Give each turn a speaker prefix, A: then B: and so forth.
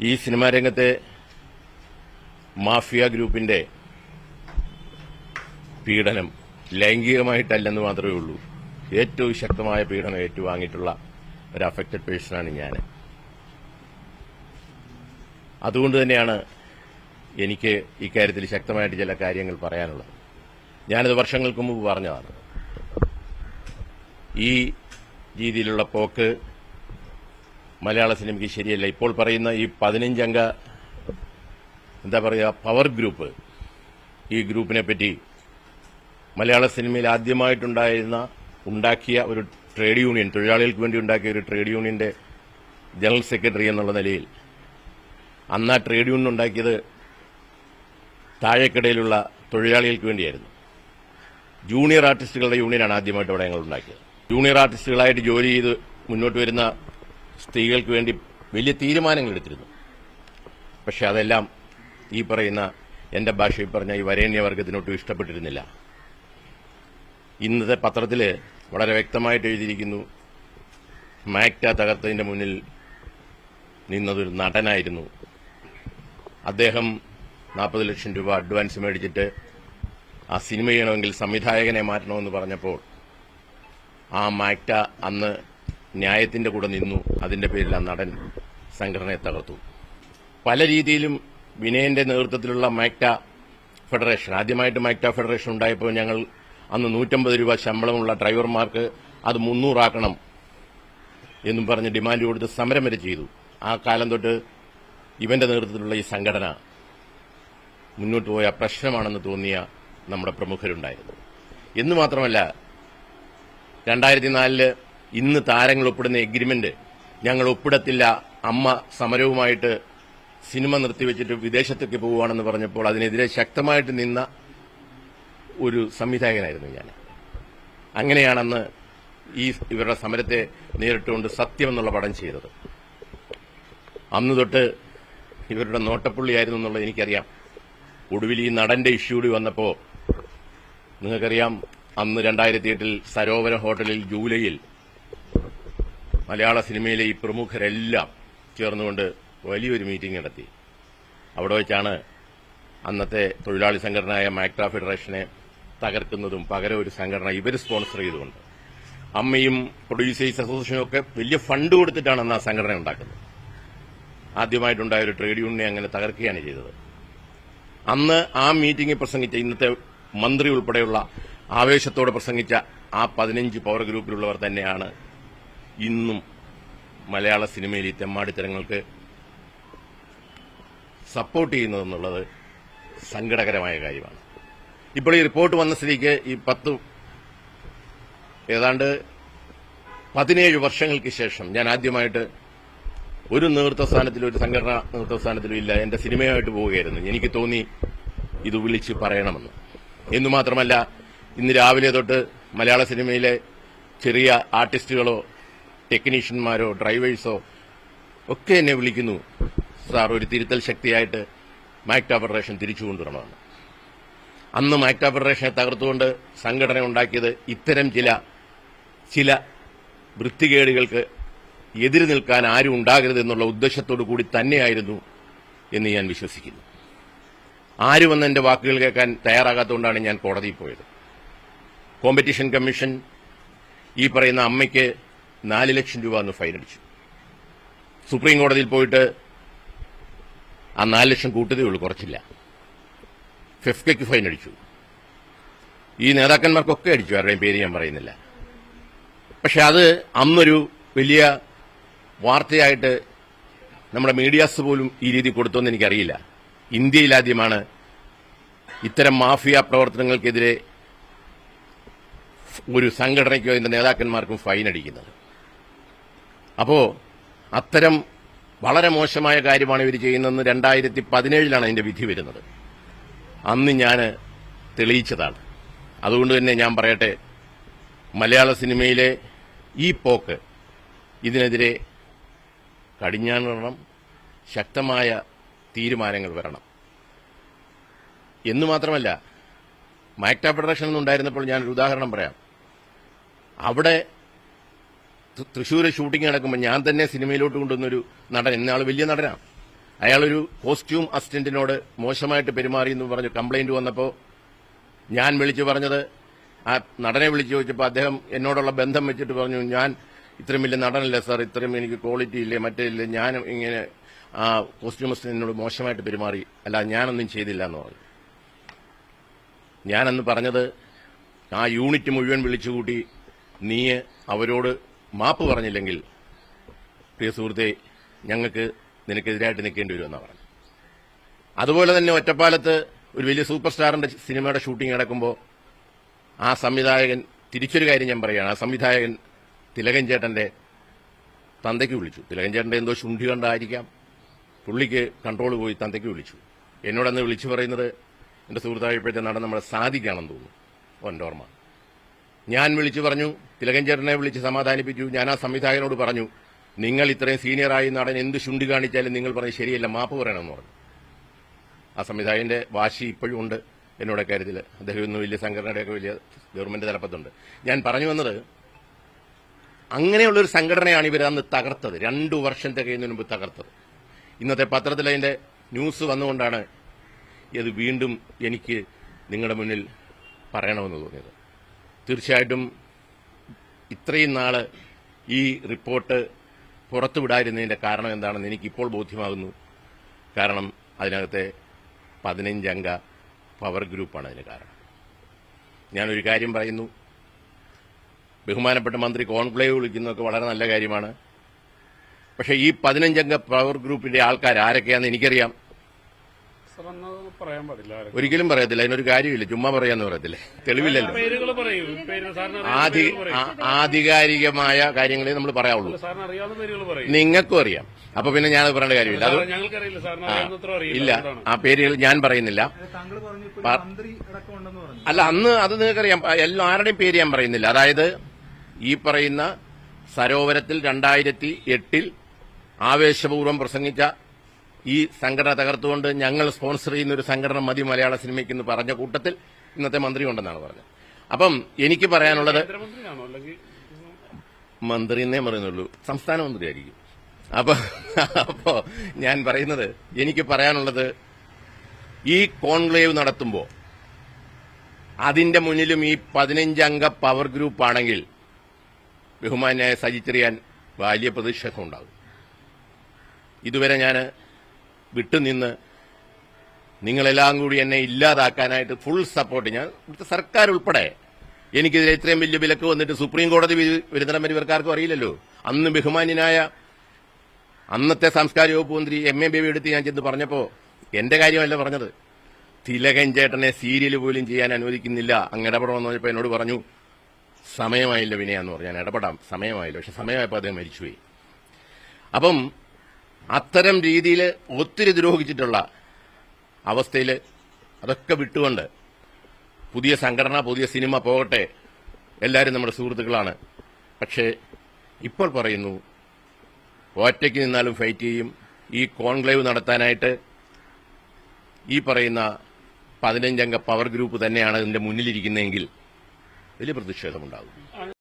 A: ഈ സിനിമാ രംഗത്തെ മാഫിയ ഗ്രൂപ്പിന്റെ പീഡനം ലൈംഗികമായിട്ടല്ലെന്ന് മാത്രമേ ഉള്ളൂ. ഏറ്റവും ശക്തമായ പീഡനം ഏറ്റുവാങ്ങിയിട്ടുള്ള ഒരു അഫക്റ്റഡ് പേഴ്സണാണ് ഞാൻ. അതുകൊണ്ട് തന്നെയാണ് എനിക്ക് ഇക്കാര്യത്തിൽ ശക്തമായിട്ട് ചില കാര്യങ്ങൾ പറയാനുള്ളത്. ഞാനത് വർഷങ്ങൾക്ക് മുമ്പ് പറഞ്ഞതാണ്. ഈ രീതിയിലുള്ള പോക്ക് മലയാള സിനിമയ്ക്ക് ശരിയല്ല. ഇപ്പോൾ പറയുന്ന ഈ 15 അംഗ പവർ ഗ്രൂപ്പ്, ഈ ഗ്രൂപ്പിനെ പറ്റി മലയാള സിനിമയിൽ ഉണ്ടാക്കിയ ഒരു ട്രേഡ് യൂണിയൻ, തൊഴിലാളികൾക്ക് വേണ്ടി ഉണ്ടാക്കിയ ഒരു ട്രേഡ് യൂണിയന്റെ ജനറൽ സെക്രട്ടറി എന്നുള്ള നിലയിൽ അന്ന് ആ ട്രേഡ് യൂണിയൻ ഉണ്ടാക്കിയത് താഴേക്കിടയിലുള്ള തൊഴിലാളികൾക്ക് വേണ്ടിയായിരുന്നു. ജൂനിയർ ആർട്ടിസ്റ്റുകളുടെ യൂണിയനാണ് ആദ്യമായിട്ട് അവിടെ ഞങ്ങൾ ഉണ്ടാക്കിയത്. ജൂനിയർ ആർട്ടിസ്റ്റുകളായിട്ട് ജോലി ചെയ്ത് മുന്നോട്ട് വരുന്ന സ്ത്രീകൾക്ക് വേണ്ടി വലിയ തീരുമാനങ്ങൾ എടുത്തിരുന്നു. പക്ഷെ അതെല്ലാം ഈ പറയുന്ന എന്റെ ഭാഷയിൽ പറഞ്ഞ ഈ വരേണ്യവർഗത്തിനൊട്ടും ഇഷ്ടപ്പെട്ടിരുന്നില്ല. ഇന്നത്തെ പത്രത്തിൽ വളരെ വ്യക്തമായിട്ട് എഴുതിയിരിക്കുന്നു, മാക്ട തകർത്തതിന്റെ മുന്നിൽ നിന്നതൊരു നടനായിരുന്നു. അദ്ദേഹം 40 ലക്ഷം രൂപ അഡ്വാൻസ് മേടിച്ചിട്ട് ആ സിനിമ ചെയ്യണമെങ്കിൽ സംവിധായകനെ മാറ്റണമെന്ന് പറഞ്ഞപ്പോൾ ആ മാക്ട അന്ന് ന്യായത്തിന്റെ കൂടെ നിന്നു. അതിന്റെ പേരിൽ ആ നടൻ സംഘടനയെ തകർത്തു. പല രീതിയിലും വിനയന്റെ നേതൃത്വത്തിലുള്ള മാക്ട ഫെഡറേഷൻ, ആദ്യമായിട്ട് മാക്ട ഫെഡറേഷൻ ഉണ്ടായപ്പോൾ ഞങ്ങൾ അന്ന് 150 രൂപ ശമ്പളമുള്ള ഡ്രൈവർമാർക്ക് അത് 300 ആക്കണം എന്നും പറഞ്ഞ് ഡിമാൻഡ് കൊടുത്ത് സമരം വരെ ചെയ്തു. ആ കാലം തൊട്ട് ഇവന്റെ നേതൃത്വത്തിലുള്ള ഈ സംഘടന മുന്നോട്ട് പോയ പ്രശ്നമാണെന്ന് തോന്നിയ നമ്മുടെ പ്രമുഖരുണ്ടായിരുന്നു. എന്ന് മാത്രമല്ല, 2004 ഇന്ന് താരങ്ങൾ ഒപ്പിടുന്ന എഗ്രിമെന്റ് ഞങ്ങൾ ഒപ്പിടത്തില്ല, അമ്മ സമരവുമായിട്ട് സിനിമ നിർത്തിവെച്ചിട്ട് വിദേശത്തേക്ക് പോവുകയാണെന്ന് പറഞ്ഞപ്പോൾ അതിനെതിരെ ശക്തമായിട്ട് നിന്ന ഒരു സംവിധായകനായിരുന്നു ഞാൻ. അങ്ങനെയാണെന്ന് ഇവരുടെ സമരത്തെ നേരിട്ടുകൊണ്ട് സത്യം എന്നുള്ള പടം ചെയ്തത്. അന്ന് തൊട്ട് ഇവരുടെ നോട്ടപ്പുള്ളിയായിരുന്നു എന്നുള്ളത് എനിക്കറിയാം. ഒടുവിൽ ഈ നടന്റെ ഇഷ്യൂ കൂടി വന്നപ്പോൾ നിങ്ങൾക്കറിയാം, അന്ന് 2008 സരോവര ഹോട്ടലിൽ ജൂലൈയിൽ മലയാള സിനിമയിലെ ഈ പ്രമുഖരെല്ലാം ചേർന്നുകൊണ്ട് വലിയൊരു മീറ്റിംഗ് നടത്തി. അവിടെ വെച്ചാണ് അന്നത്തെ തൊഴിലാളി സംഘടനയായ മാക്ട ഫെഡറേഷനെ തകർക്കുന്നതും പകരം ഒരു സംഘടന ഇവർ സ്പോൺസർ ചെയ്തുകൊണ്ട് അമ്മയും പ്രൊഡ്യൂസേഴ്സ് അസോസിയേഷനും ഒക്കെ വലിയ ഫണ്ട് കൊടുത്തിട്ടാണ് അന്ന് ആ സംഘടന ഉണ്ടാക്കുന്നത്. ആദ്യമായിട്ടുണ്ടായ ഒരു ട്രേഡ് യൂണിയനെ അങ്ങനെ തകർക്കുകയാണ് ചെയ്തത്. അന്ന് ആ മീറ്റിംഗിൽ പ്രസംഗിച്ച ഇന്നത്തെ മന്ത്രി ഉൾപ്പെടെയുള്ള ആവേശത്തോടെ പ്രസംഗിച്ച ആ 15 പവർ ഗ്രൂപ്പിലുള്ളവർ തന്നെയാണ് ഇന്നും മലയാള സിനിമയിൽ ഈ തെമ്മാടിത്തരങ്ങൾക്ക് സപ്പോർട്ട് ചെയ്യുന്നതെന്നുള്ളത് സങ്കടകരമായ കാര്യമാണ്. ഇപ്പോൾ ഈ റിപ്പോർട്ട് വന്ന സ്ഥിതിക്ക് ഈ ഏതാണ്ട് 17 വർഷങ്ങൾക്ക് ശേഷം ഞാൻ ആദ്യമായിട്ട് ഒരു നേതൃത്വസ്ഥാനത്തിലും ഒരു സംഘടനാ നേതൃത്വസ്ഥാനത്തിലും ഇല്ല, എന്റെ സിനിമയായിട്ട് പോവുകയായിരുന്നു. എനിക്ക് തോന്നി ഇത് വിളിച്ച് പറയണമെന്ന്. എന്നു മാത്രമല്ല, ഇന്ന് രാവിലെ തൊട്ട് മലയാള സിനിമയിലെ ചെറിയ ആർട്ടിസ്റ്റുകളോ ടെക്നീഷ്യന്മാരോ ഡ്രൈവേഴ്സോ ഒക്കെ എന്നെ വിളിക്കുന്നു, സാർ ഒരു തിരുത്തൽ ശക്തിയായിട്ട് മാക്ട ഫെഡറേഷൻ തിരിച്ചു കൊണ്ടുവരണമെന്ന്. അന്ന് മാക്ട ഫെഡറേഷനെ തകർത്തുകൊണ്ട് സംഘടന ഉണ്ടാക്കിയത് ഇത്തരം ചില വൃത്തികേടുകൾക്ക് എതിര് നിൽക്കാൻ ആരും ഉണ്ടാകരുതെന്നുള്ള ഉദ്ദേശത്തോടു കൂടി തന്നെയായിരുന്നു എന്ന് ഞാൻ വിശ്വസിക്കുന്നു. ആരും വന്ന് എന്റെ വാക്കുകൾ കേൾക്കാൻ തയ്യാറാകാത്തതുകൊണ്ടാണ് ഞാൻ കോടതിയിൽ പോയത്. കോമ്പറ്റീഷൻ കമ്മീഷൻ ഈ പറയുന്ന അമ്മയ്ക്ക് 4 ലക്ഷം രൂപ എന്ന് ഫൈനടിച്ചു. സുപ്രീം കോടതിയിൽ പോയിട്ട് ആ 4 ലക്ഷം കൂട്ടതേ ഉള്ളൂ, കുറച്ചില്ല. ഫെഫ്കയ്ക്ക് ഫൈനടിച്ചു. ഈ നേതാക്കന്മാർക്കൊക്കെ അടിച്ചു, ആരുടെയും പേര് ഞാൻ പറയുന്നില്ല. പക്ഷെ അത് അന്നൊരു വലിയ വാർത്തയായിട്ട് നമ്മുടെ മീഡിയാസ് പോലും ഈ രീതി കൊടുത്തോന്ന് എനിക്കറിയില്ല. ഇന്ത്യയിലാദ്യമാണ് ഇത്തരം മാഫിയ പ്രവർത്തനങ്ങൾക്കെതിരെ ഒരു സംഘടനയ്ക്കോ അതിന്റെ നേതാക്കന്മാർക്കും ഫൈൻ അടിക്കുന്നത്. അപ്പോ അത്തരം വളരെ മോശമായ കാര്യമാണ് ഇവർ ചെയ്യുന്നതെന്ന് 2017 അതിന്റെ വിധി വരുന്നത്. അന്ന് ഞാൻ തെളിയിച്ചതാണ്. അതുകൊണ്ട് തന്നെ ഞാൻ പറയട്ടെ, മലയാള സിനിമയിലെ ഈ പോക്ക് ഇതിനെതിരെ കടിഞ്ഞാണിടണം, ശക്തമായ തീരുമാനങ്ങൾ വരണം. എന്നു മാത്രമല്ല, മാക്ട ഫെഡറേഷൻ ഉണ്ടായിരുന്നപ്പോൾ ഞാനൊരു ഉദാഹരണം പറയാം. അവിടെ തൃശ്ശൂർ ഷൂട്ടിംഗ് നടക്കുമ്പോൾ ഞാൻ തന്നെ സിനിമയിലോട്ട് കൊണ്ടുവന്നൊരു നടൻ, ഇന്നയാൾ വലിയ നടനാണ്, അയാളൊരു കോസ്റ്റ്യൂം അസിസ്റ്റന്റിനോട് മോശമായിട്ട് പെരുമാറി എന്ന് പറഞ്ഞു കംപ്ലൈന്റ് വന്നപ്പോൾ ഞാൻ വിളിച്ചു പറഞ്ഞത്, ആ നടനെ വിളിച്ചു ചോദിച്ചപ്പോൾ അദ്ദേഹം എന്നോടുള്ള ബന്ധം വെച്ചിട്ട് പറഞ്ഞു, ഞാൻ ഇത്രയും വലിയ നടനല്ലേ സാർ, ഇത്രയും എനിക്ക് ക്വാളിറ്റി ഇല്ലേ മറ്റേ ഇല്ലേ, ഞാൻ ഇങ്ങനെ ആ കോസ്റ്റ്യൂം അസിസ്റ്റന്റിനോട് മോശമായിട്ട് പെരുമാറി, അല്ല ഞാനൊന്നും ചെയ്തില്ല എന്ന് പറഞ്ഞു. ഞാനന്ന് പറഞ്ഞത്, ആ യൂണിറ്റ് മുഴുവൻ വിളിച്ചുകൂട്ടി നീ അവരോട് മാപ്പ് പറഞ്ഞില്ലെങ്കിൽ പ്രിയ സുഹൃത്തെ ഞങ്ങൾക്ക് നിനക്കെതിരായിട്ട് നിൽക്കേണ്ടി വരുമെന്നാണ് പറഞ്ഞു. അതുപോലെ തന്നെ ഒറ്റപ്പാലത്ത് ഒരു വലിയ സൂപ്പർ സ്റ്റാറിന്റെ സിനിമയുടെ ഷൂട്ടിംഗ് നടക്കുമ്പോൾ ആ സംവിധായകൻ, തിരിച്ചൊരു കാര്യം ഞാൻ പറയുകയാണ്, ആ സംവിധായകൻ തിലകൻ ചേട്ടന്റെ തന്തയ്ക്ക് വിളിച്ചു. തിലകൻ ചേട്ടന്റെ എന്തോ ശുണ്ഠി കണ്ടായിരിക്കാം, പുള്ളിക്ക് കൺട്രോൾ പോയി തന്തയ്ക്ക് വിളിച്ചു. എന്നോടന്ന് വിളിച്ചു പറയുന്നത് എന്റെ സുഹൃത്തായപ്പോഴത്തെ നടൻ നമ്മുടെ സാധിക്കാണെന്ന് തോന്നുന്നു, എന്റെ ഓർമ്മ. ഞാൻ വിളിച്ചു പറഞ്ഞു, തിലകൻ ചേട്ടനെ വിളിച്ച് സമാധാനിപ്പിച്ചു. ഞാൻ ആ സംവിധായകനോട് പറഞ്ഞു, നിങ്ങൾ ഇത്രയും സീനിയറായി നടൻ എന്ത് ശുണ്ഠി കാണിച്ചാലും നിങ്ങൾ പറഞ്ഞ് ശരിയല്ല, മാപ്പ് പറയണമെന്ന് പറഞ്ഞു. ആ സംവിധായകന്റെ വാശി ഇപ്പോഴും ഉണ്ട് എന്നോട് കാര്യത്തിൽ. അദ്ദേഹം ഇന്ന് വലിയ സംഘടനയുടെയൊക്കെ വലിയ ഗവൺമെന്റ് തലപ്പത്തുണ്ട്. ഞാൻ പറഞ്ഞു വന്നത്, അങ്ങനെയുള്ളൊരു സംഘടനയാണ് ഇവർ അന്ന് തകർത്തത്, 2 വർഷം തികയുന്നതിന് മുമ്പ് തകർത്തത്. ഇന്നത്തെ പത്രത്തിൽ അതിന്റെ ന്യൂസ് വന്നുകൊണ്ടാണ് ഇത് വീണ്ടും എനിക്ക് നിങ്ങളുടെ മുന്നിൽ പറയണമെന്ന് തോന്നിയത്. തീർച്ചയായിട്ടും ഇത്രയും നാള് ഈ റിപ്പോർട്ട് പുറത്തുവിടാതിരുന്നതിന്റെ കാരണം എന്താണെന്ന് എനിക്കിപ്പോൾ ബോധ്യമാകുന്നു. കാരണം അതിനകത്തെ 15 അംഗ പവർ ഗ്രൂപ്പാണ് അതിന് കാരണം. ഞാനൊരു കാര്യം പറയുന്നു, ബഹുമാനപ്പെട്ട മന്ത്രി കോൺക്ലേവ് വിളിക്കുന്നതൊക്കെ വളരെ നല്ല കാര്യമാണ്. പക്ഷേ ഈ 15 അംഗ പവർ ഗ്രൂപ്പിന്റെ ആൾക്കാർ ആരൊക്കെയാണെന്ന് എനിക്കറിയാം. ഒരിക്കലും പറയത്തില്ല, അതിനൊരു കാര്യമില്ല, ചുമ്മാ പറയാന്ന് പറയത്തില്ലേ, തെളിവില്ലല്ലോ. ആധികാരികമായ കാര്യങ്ങളെ നമ്മൾ പറയാവുള്ളൂ. നിങ്ങൾക്കും അറിയാം, അപ്പൊ പിന്നെ ഞാനത് പറയേണ്ട കാര്യമില്ല. അത് ഇല്ല, ആ പേരുകൾ ഞാൻ പറയുന്നില്ല. അല്ല, അന്ന് അത് നിങ്ങൾക്കറിയാം, ആരുടെയും പേര് ഞാൻ പറയുന്നില്ല. അതായത് ഈ പറയുന്ന സരോവരത്തിൽ 2008 ആവേശപൂർവ്വം പ്രസംഗിച്ച ഈ സംഘടന തകർത്തുകൊണ്ട് ഞങ്ങൾ സ്പോൺസർ ചെയ്യുന്ന ഒരു സംഘടന മതി മലയാള സിനിമയ്ക്ക് എന്ന് പറഞ്ഞ കൂട്ടത്തിൽ ഇന്നത്തെ മന്ത്രി ഉണ്ടെന്നാണ് പറഞ്ഞത്. അപ്പം എനിക്ക് പറയാനുള്ളത്, മന്ത്രി എന്നേ പറയുന്നുള്ളൂ, സംസ്ഥാന മന്ത്രിയായിരിക്കും. അപ്പോ ഞാൻ പറയുന്നത്, എനിക്ക് പറയാനുള്ളത്, ഈ കോൺക്ലേവ് നടത്തുമ്പോൾ അതിന്റെ മുന്നിലും ഈ 15 അംഗ പവർ ഗ്രൂപ്പ് ആണെങ്കിൽ ബഹുമാന്യായ സജി ചെറിയാൻ വലിയ പ്രതിഷേധം ഉണ്ടാകും. ഇതുവരെ ഞാൻ വിട്ടുനിന്ന് നിങ്ങളെല്ലാം കൂടി എന്നെ ഇല്ലാതാക്കാനായിട്ട് ഫുൾ സപ്പോർട്ട്, ഞാൻ ഇവിടുത്തെ സർക്കാർ ഉൾപ്പെടെ എനിക്കെതിരെ ഇത്രയും വലിയ വിലക്ക് വന്നിട്ട് സുപ്രീം കോടതി വരുന്നിടം വരെ ഇവർക്കാർക്കും അറിയില്ലല്ലോ. അന്ന് ബഹുമാന്യനായ അന്നത്തെ സാംസ്കാരിക വകുപ്പ് മന്ത്രി MA ബേബി എടുത്ത് ഞാൻ ചെന്ന് പറഞ്ഞപ്പോ എന്റെ കാര്യമല്ല പറഞ്ഞത്, തിലകൻ ചേട്ടനെ സീരിയൽ പോലും ചെയ്യാൻ അനുവദിക്കുന്നില്ല, അങ്ങ് ഇടപെടണമെന്ന് പറഞ്ഞപ്പോൾ എന്നോട് പറഞ്ഞു സമയമായില്ല വിനയാന്ന് പറഞ്ഞു. ഞാൻ ഇടപെടാം, സമയമായില്ല. പക്ഷെ സമയമായപ്പോൾ അദ്ദേഹം മരിച്ചുപോയി. അപ്പം അത്തരം രീതിയിൽ ഒത്തിരി ദ്രോഹിച്ചിട്ടുള്ള അവസ്ഥയിൽ അതൊക്കെ വിട്ടുകൊണ്ട് പുതിയ സംഘടന, പുതിയ സിനിമ പോകട്ടെ, എല്ലാവരും നമ്മുടെ സുഹൃത്തുക്കളാണ്. പക്ഷേ ഇപ്പോൾ പറയുന്നു, ഒറ്റയ്ക്ക് നിന്നാലും ഫൈറ്റ് ചെയ്യും. ഈ കോൺക്ലേവ് നടത്താനായിട്ട് ഈ പറയുന്ന 15 അംഗ പവർ ഗ്രൂപ്പ് തന്നെയാണ് ഇതിന്റെ മുന്നിലിരിക്കുന്നതെങ്കിൽ വലിയ പ്രതിഷേധമുണ്ടാകും.